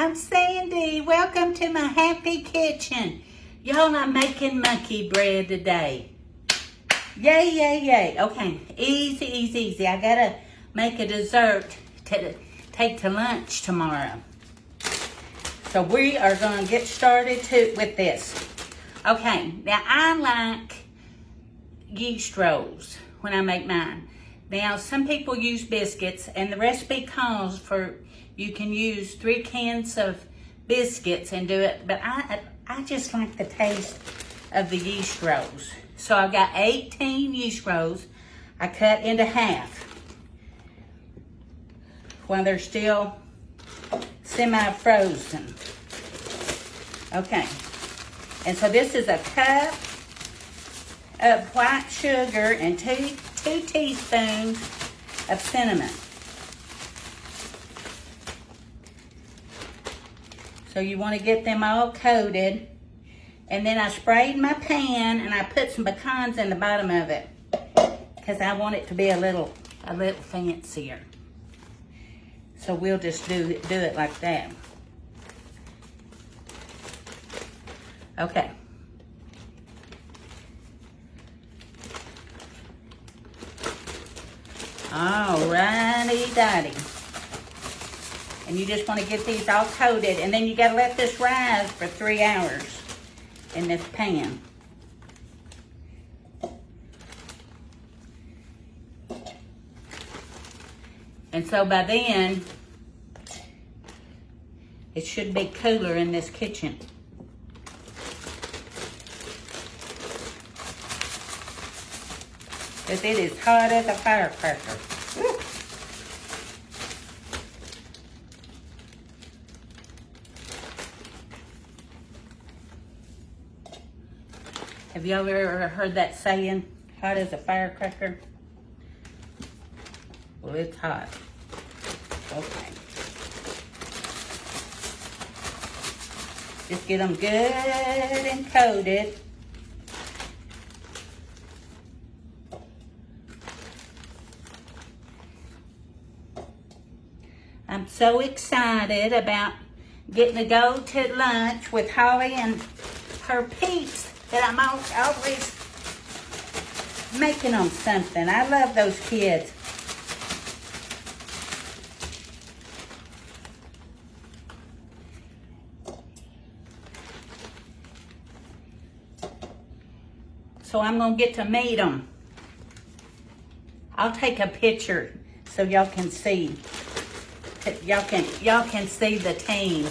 I'm Sandy. Welcome to my happy kitchen. Y'all, I'm making monkey bread today. Yay, yay, yay. Okay, easy, easy, easy. I gotta make a dessert to take to lunch tomorrow. So we are gonna get started with this. Okay, now I like yeast rolls when I make mine. Now, some people use biscuits, and the recipe calls for you can use 3 cans of biscuits and do it, but I just like the taste of the yeast rolls. So I've got 18 yeast rolls I cut into half while they're still semi-frozen. Okay, and so this is a cup of white sugar and 2 teaspoons of cinnamon. So you want to get them all coated. And then I sprayed my pan and I put some pecans in the bottom of it because I want it to be a little fancier. So we'll just do it like that. Okay. Alrighty dotty. And you just want to get these all coated, and then you got to let this rise for 3 hours in this pan. And so by then, it should be cooler in this kitchen. Because it is hot as a firecracker. Woo. Have y'all ever heard that saying, hot as a firecracker? Well, it's hot. Okay. Just get them good and coated. I'm so excited about getting to go to lunch with Holly and her peeps that I'm always making them something. I love those kids. So I'm gonna get to meet them. I'll take a picture so y'all can see. Y'all can see the team.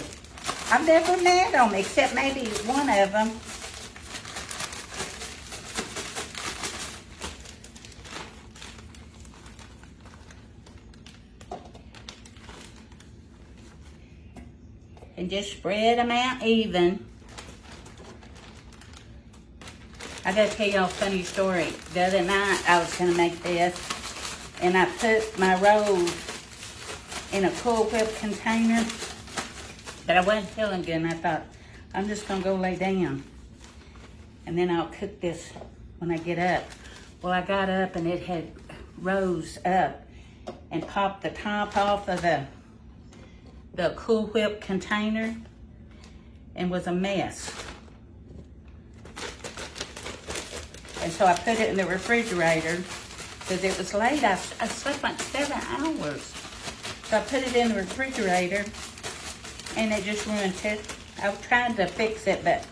I've never met them except maybe one of them. And just spread them out even. I gotta tell y'all a funny story. The other night I was gonna make this, and I put my rolls in a Cool Whip container, but I wasn't feeling good, and I thought, I'm just gonna go lay down, and then I'll cook this when I get up. Well, I got up and it had rose up and popped the top off of the Cool Whip container and was a mess. And so I put it in the refrigerator because it was late. I slept like 7 hours. So I put it in the refrigerator and it just ruined it. I tried to fix it, but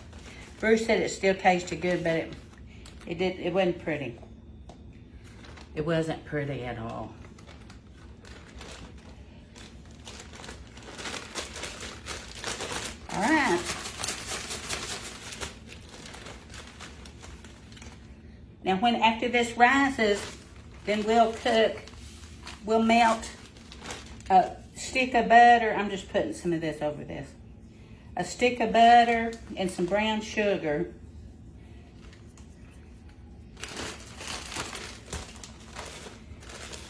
Bruce said it still tasted good, but it wasn't pretty. It wasn't pretty at all. All right. Now after this rises, then we'll melt a stick of butter. I'm just putting some of this over this. A stick of butter and some brown sugar.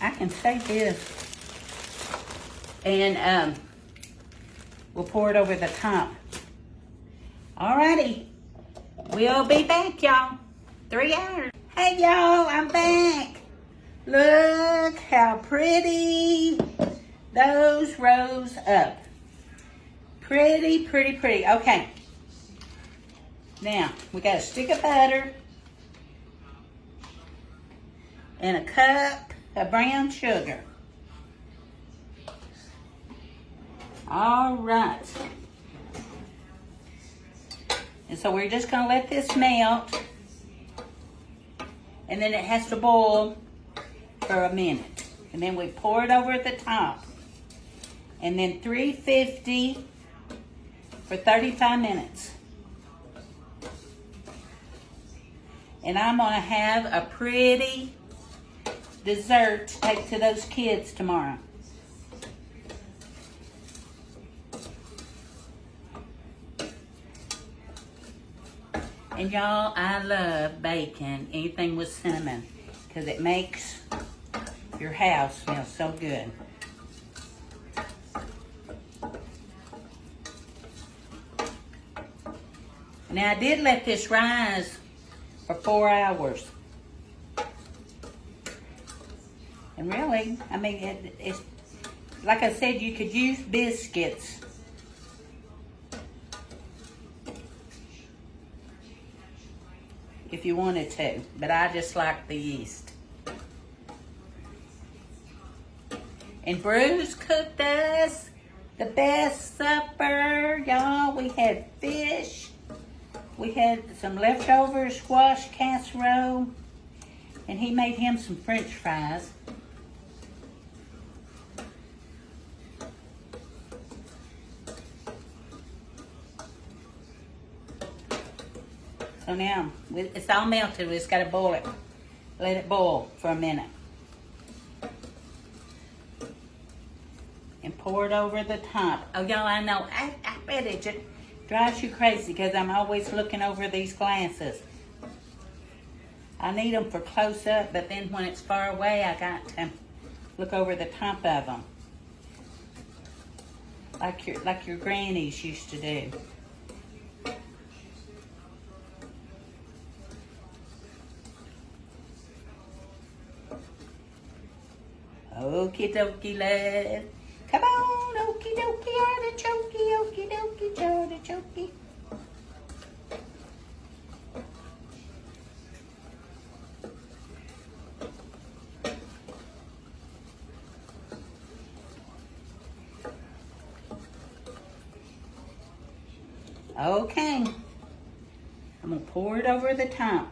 I can say this. And we'll pour it over the top. Alrighty. We'll be back, y'all. 3 hours. Hey, y'all, I'm back. Look how pretty those rose up. Pretty, pretty, pretty. Okay. Now, we got a stick of butter and a cup of brown sugar. All right. And so we're just going to let this melt. And then it has to boil for a minute. And then we pour it over at the top. And then 350 for 35 minutes. And I'm going to have a pretty dessert to take to those kids tomorrow. And y'all, I love bacon, anything with cinnamon, because it makes your house smell so good. Now, I did let this rise for 4 hours. And really, I mean, it's like I said, you could use biscuits. If you wanted to, but I just like the yeast. And Bruce cooked us the best supper, y'all. We had fish. We had some leftover squash casserole. And he made him some French fries. So now, it's all melted. We just got to boil it. Let it boil for a minute. And pour it over the top. Oh, y'all, I know. I bet it just drives you crazy because I'm always looking over these glasses. I need them for close-up, but then when it's far away, I got to look over the top of them. Like your grannies used to do. Okie dokie, love. Come on, okie dokie, artichoke, okie dokie, artichoke. Okay. I'm going to pour it over the top.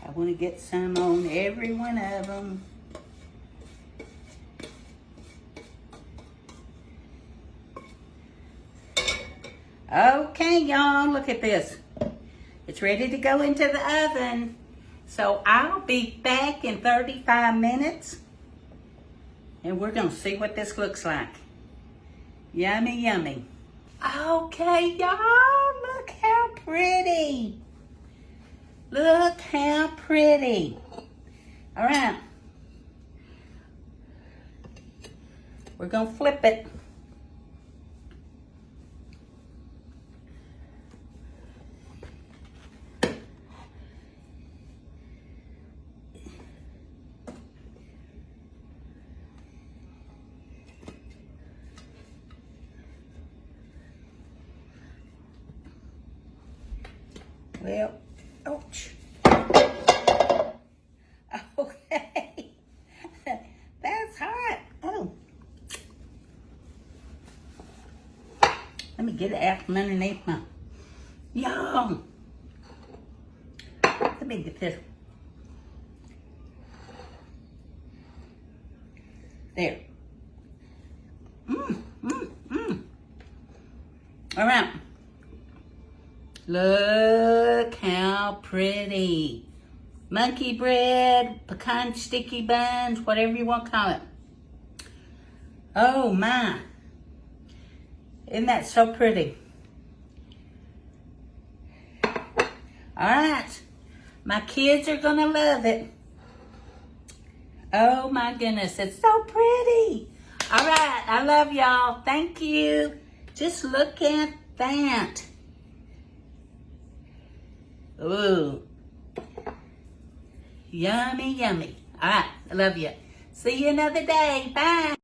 I want to get some on every one of them. Okay, y'all, look at this. It's ready to go into the oven. So I'll be back in 35 minutes. And we're going to see what this looks like. Yummy, yummy. Okay, y'all, look how pretty. Look how pretty. All right. We're going to flip it. Well, ouch. Okay. That's hot. Oh. Let me get it out from underneath my... Yum. Let me get this. There. All right. Look how pretty. Monkey bread, pecan sticky buns, whatever you want to call it. Oh my. Isn't that so pretty? All right. My kids are going to love it. Oh my goodness, it's so pretty. All right, I love y'all. Thank you. Just look at that. Ooh. Yummy, yummy. All right, I love you. See you another day. Bye.